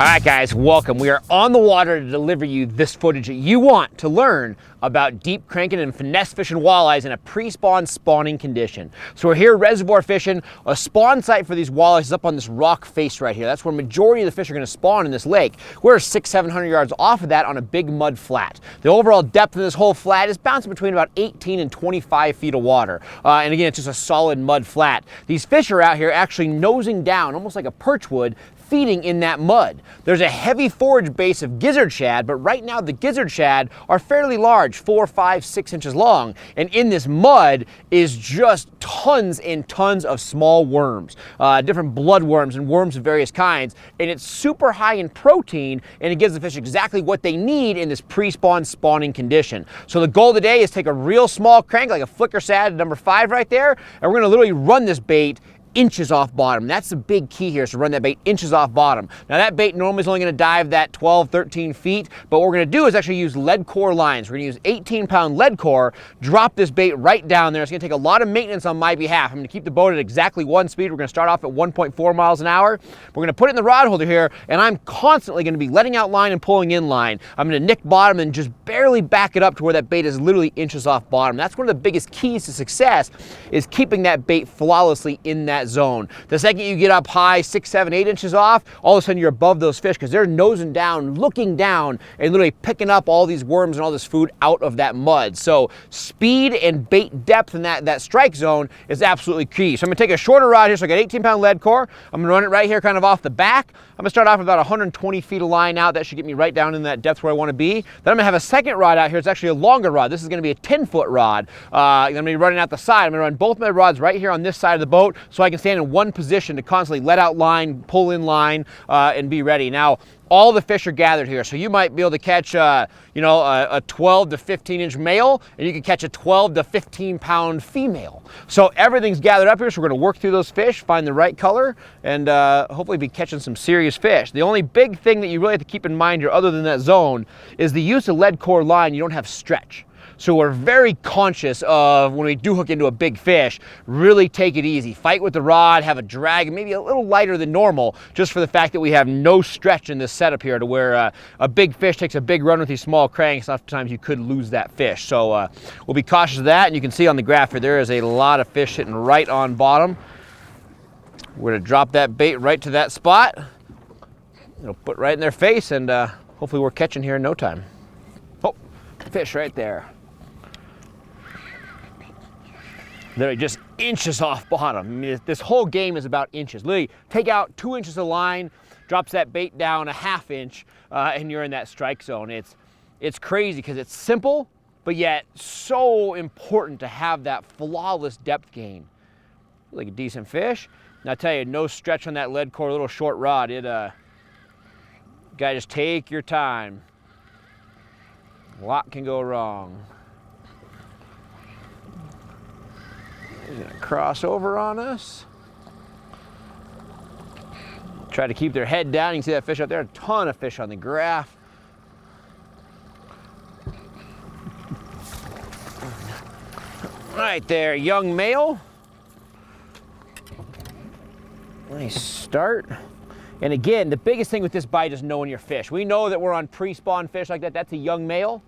All right, guys, welcome. We are on the water to deliver you this footage that you want to learn about deep cranking and finesse fishing walleyes in a pre-spawn spawning condition. So we're here reservoir fishing. A spawn site for these walleyes is up on this rock face right here. That's where majority of the fish are going to spawn in this lake. We're 600-700 yards off of that on a big mud flat. The overall depth of this whole flat is bouncing between about 18 and 25 feet of water. And again, it's just a solid mud flat. These fish are out here actually nosing down, almost like a perch would, feeding in that mud. There's a heavy forage base of gizzard shad, but right now the gizzard shad are fairly large, 4, 5, 6 inches long. And in this mud is just tons and tons of small worms, different blood worms and worms of various kinds. And it's super high in protein, and it gives the fish exactly what they need in this pre-spawn spawning condition. So the goal today is take a real small crank, like a flicker shad number 5 right there, and we're gonna literally run this bait inches off bottom. That's the big key here, is to run that bait inches off bottom. Now that bait normally is only going to dive that 12, 13 feet, but what we're going to do is actually use Leadcore lines. We're going to use 18-pound Leadcore, drop this bait right down there. It's going to take a lot of maintenance on my behalf. I'm going to keep the boat at exactly one speed. We're going to start off at 1.4 miles an hour. We're going to put it in the rod holder here, and I'm constantly going to be letting out line and pulling in line. I'm going to nick bottom and just barely back it up to where that bait is literally inches off bottom. That's one of the biggest keys to success, is keeping that bait flawlessly in that zone. The second you get up high, 6, 7, 8 inches off, all of a sudden you're above those fish, because they're nosing down, looking down, and literally picking up all these worms and all this food out of that mud. So speed and bait depth in that strike zone is absolutely key. So I'm gonna take a shorter rod here. So I got 18-pound Leadcore. I'm gonna run it right here kind of off the back. I'm gonna start off with about 120 feet of line out. That should get me right down in that depth where I wanna be. Then I'm gonna have a second rod out here. It's actually a longer rod. This is gonna be a 10-foot rod. I'm gonna be running out the side. I'm gonna run both my rods right here on this side of the boat so I can stand in one position to constantly let out line, pull in line, and be ready. Now, all the fish are gathered here, so you might be able to catch a 12 to 15 inch male, and you can catch a 12 to 15 pound female. So everything's gathered up here, so we're gonna work through those fish, find the right color, and hopefully be catching some serious fish. The only big thing that you really have to keep in mind here, other than that zone, is the use of Leadcore line. You don't have stretch. So we're very conscious of, when we do hook into a big fish, really take it easy. Fight with the rod, have a drag, maybe a little lighter than normal, just for the fact that we have no stretch in this setup here, to where a big fish takes a big run with these small cranks. Oftentimes you could lose that fish. So we'll be cautious of that. And you can see on the graph here, there is a lot of fish sitting right on bottom. We're gonna drop that bait right to that spot. It'll put right in their face, and hopefully we're catching here in no time. Oh, fish right there. They're just inches off bottom. I mean, this whole game is about inches. Literally, take out 2 inches of line, drops that bait down a half inch, and you're in that strike zone. It's crazy because it's simple, but yet so important to have that flawless depth gain. Like a decent fish. Now I tell you, no stretch on that Leadcore little short rod. Gotta just take your time. A lot can go wrong. He's gonna cross over on us. Try to keep their head down. You can see that fish out there. A ton of fish on the graph. Right there, young male. Nice start. And again, the biggest thing with this bite is knowing your fish. We know that we're on pre-spawn fish like that. That's a young male.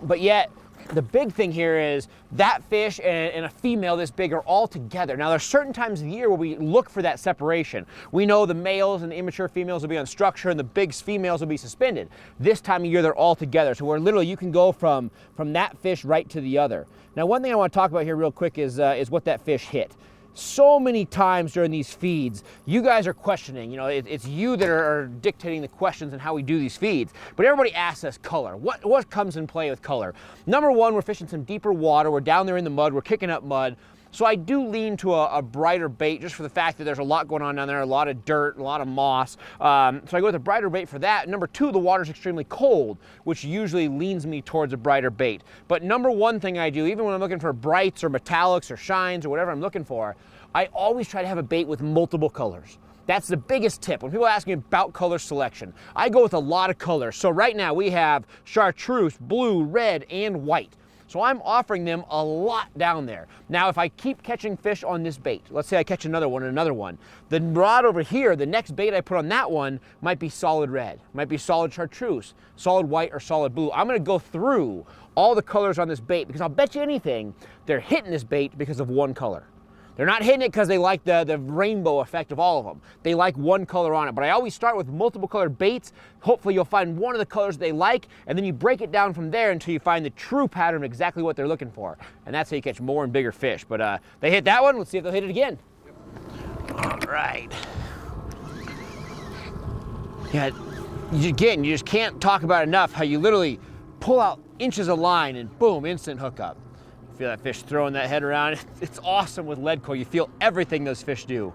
But yet, the big thing here is that fish and a female this big are all together. Now, there's certain times of the year where we look for that separation. We know the males and the immature females will be on structure and the big females will be suspended. This time of year, they're all together. So where literally you can go from that fish right to the other. Now, one thing I want to talk about here real quick is what that fish hit. So many times during these feeds, you guys are questioning, it's you that are dictating the questions and how we do these feeds. But everybody asks us color. What comes in play with color? Number one, we're fishing some deeper water. We're down there in the mud. We're kicking up mud. So I do lean to a brighter bait, just for the fact that there's a lot going on down there, a lot of dirt, a lot of moss. So I go with a brighter bait for that. Number two, the water's extremely cold, which usually leans me towards a brighter bait. But number one thing I do, even when I'm looking for brights or metallics or shines or whatever I'm looking for, I always try to have a bait with multiple colors. That's the biggest tip. When people ask me about color selection, I go with a lot of colors. So right now we have chartreuse, blue, red, and white. So I'm offering them a lot down there. Now, if I keep catching fish on this bait, let's say I catch another one and another one, the rod over here, the next bait I put on that one might be solid red, might be solid chartreuse, solid white, or solid blue. I'm gonna go through all the colors on this bait because I'll bet you anything they're hitting this bait because of one color. They're not hitting it because they like the rainbow effect of all of them. They like one color on it. But I always start with multiple colored baits. Hopefully you'll find one of the colors they like, and then you break it down from there until you find the true pattern of exactly what they're looking for. And that's how you catch more and bigger fish. But they hit that one. Let's see if they'll hit it again. All right. Yeah, again, you just can't talk about enough how you literally pull out inches of line and boom, instant hookup. Feel that fish throwing that head around. It's awesome with Leadcore. You feel everything those fish do.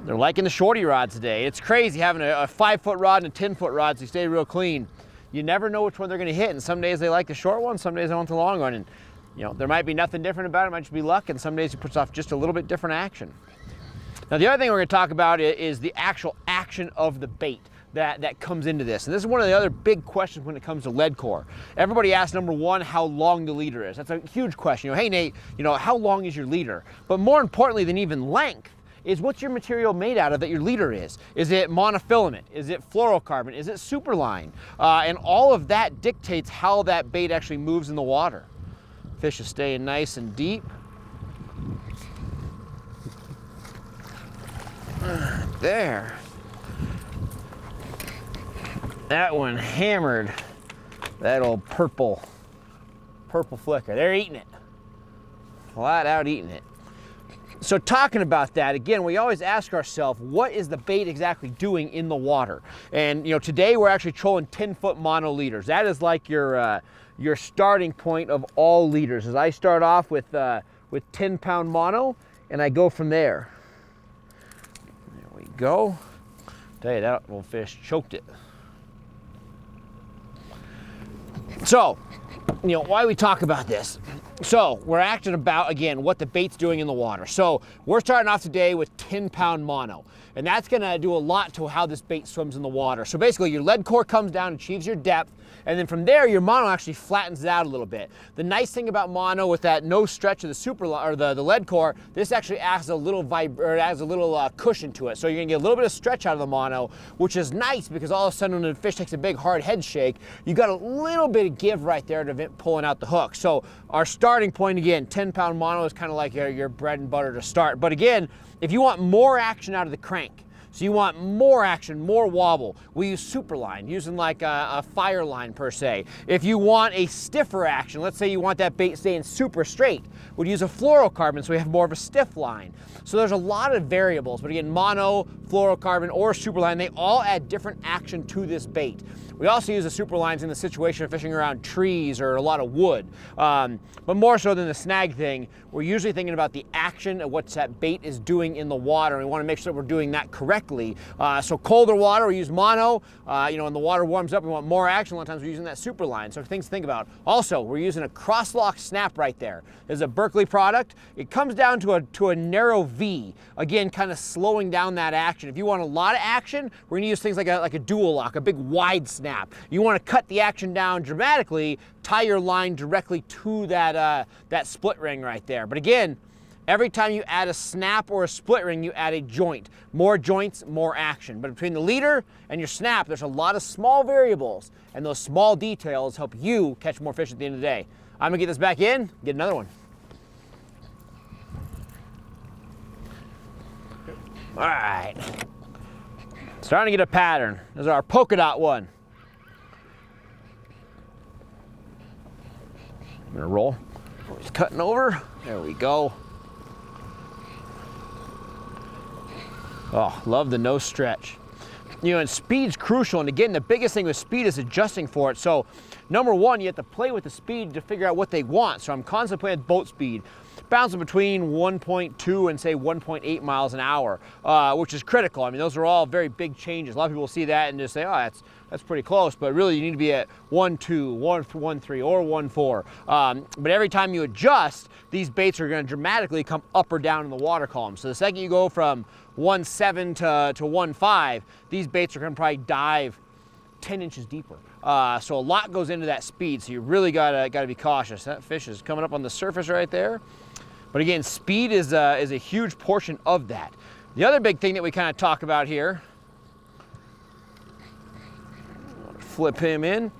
They're liking the shorty rods today. It's crazy having a 5-foot rod and a 10-foot rod, so you stay real clean. You never know which one they're gonna hit, and some days they like the short one, some days they want the long one, and you know, there might be nothing different about it, it might just be luck, and some days it puts off just a little bit different action. Now the other thing we're gonna talk about is the actual action of the bait that comes into this. And this is one of the other big questions when it comes to Leadcore. Everybody asks, number one, how long the leader is. That's a huge question. You know, hey Nate, you know, how long is your leader? But more importantly than even length is what's your material made out of that your leader is. Is it monofilament? Is it fluorocarbon? Is it superline? And all of that dictates how that bait actually moves in the water. Fish is staying nice and deep. There. That one hammered that old purple flicker. They're eating it. Flat out eating it. So talking about that, again, we always ask ourselves, what is the bait exactly doing in the water? And you know, today we're actually trolling 10-foot mono leaders. That is like your starting point of all leaders. As I start off with 10-pound mono, and I go from there. There we go. Tell you, that little fish choked it. So, you know, why we talk about this. So, we're acting about, again, what the bait's doing in the water. So, we're starting off today with 10-pound mono. And that's gonna do a lot to how this bait swims in the water. So basically, your Leadcore comes down, achieves your depth, and then from there, your mono actually flattens it out a little bit. The nice thing about mono with that no stretch of the the Leadcore, this actually adds a little cushion to it. So you're gonna get a little bit of stretch out of the mono, which is nice because all of a sudden when the fish takes a big hard head shake, you got a little bit of give right there to pulling out the hook. So our starting point, again, 10-pound mono is kind of like your bread and butter to start. But again, if you want more action out of the crank, so you want more action, more wobble, we use superline, using like a fire line per se. If you want a stiffer action, let's say you want that bait staying super straight, we'd use a fluorocarbon so we have more of a stiff line. So there's a lot of variables, but again, mono, fluorocarbon, or superline, they all add different action to this bait. We also use the superlines in the situation of fishing around trees or a lot of wood. But more so than the snag thing, we're usually thinking about the action of what that bait is doing in the water, and we want to make sure that we're doing that correctly. So colder water, we use mono. You know, when the water warms up, we want more action. A lot of times we're using that superline. So things to think about. Also, we're using a cross-lock snap right there. This is a Berkeley product. It comes down to a narrow V. Again, kind of slowing down that action. If you want a lot of action, we're going to use things like a dual lock, a big wide snap. You want to cut the action down dramatically, tie your line directly to that split ring right there. But again, every time you add a snap or a split ring, you add a joint. More joints, more action. But between the leader and your snap, there's a lot of small variables, and those small details help you catch more fish at the end of the day. I'm gonna get this back in, get another one. All right, starting to get a pattern. This is our polka dot one. I'm gonna roll. He's cutting over. There we go. Oh, love the no stretch. You know, and speed's crucial. And again, the biggest thing with speed is adjusting for it. So, number one, you have to play with the speed to figure out what they want. So I'm constantly playing with boat speed, bouncing between 1.2 and say 1.8 miles an hour, which is critical. I mean, those are all very big changes. A lot of people will see that and just say, oh, that's pretty close. But really, you need to be at 1.2, 1.3, or 1.4. But every time you adjust, these baits are going to dramatically come up or down in the water column. So the second you go from 1.7 to 1.5, these baits are going to probably dive 10 inches deeper. So a lot goes into that speed, so you really gotta be cautious. That fish is coming up on the surface right there. But again, speed is a huge portion of that. The other big thing that we kind of talk about here, flip him in,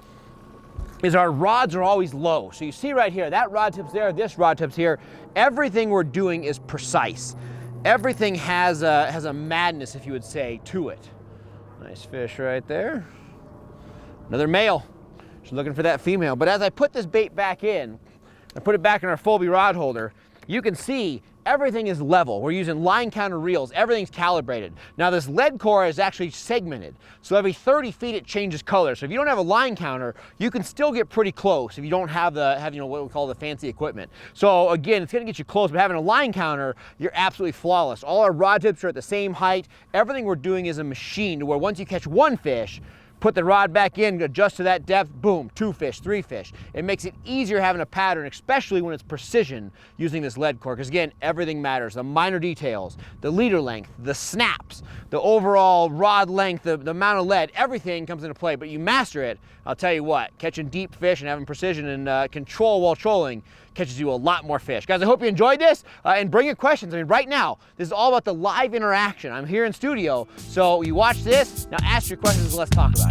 is our rods are always low. So you see right here, that rod tip's there, this rod tip's here. Everything we're doing is precise. Everything has a madness, if you would say, to it. Nice fish right there. Another male. She's looking for that female. But as I put this bait back in, I put it back in our Fulby rod holder, you can see everything is level. We're using line counter reels. Everything's calibrated. Now this Leadcore is actually segmented. So every 30 feet it changes color. So if you don't have a line counter, you can still get pretty close if you don't have what we call the fancy equipment. So again, it's gonna get you close, but having a line counter, you're absolutely flawless. All our rod tips are at the same height. Everything we're doing is a machine to where once you catch one fish, put the rod back in, adjust to that depth, boom, 2 fish, 3 fish. It makes it easier having a pattern, especially when it's precision using this Leadcore, because again, everything matters. The minor details, the leader length, the snaps, the overall rod length, the amount of lead, everything comes into play. But you master it, I'll tell you what, catching deep fish and having precision and control while trolling catches you a lot more fish. Guys, I hope you enjoyed this, and bring your questions. I mean, right now, this is all about the live interaction. I'm here in studio, so you watch this, now ask your questions and let's talk about it.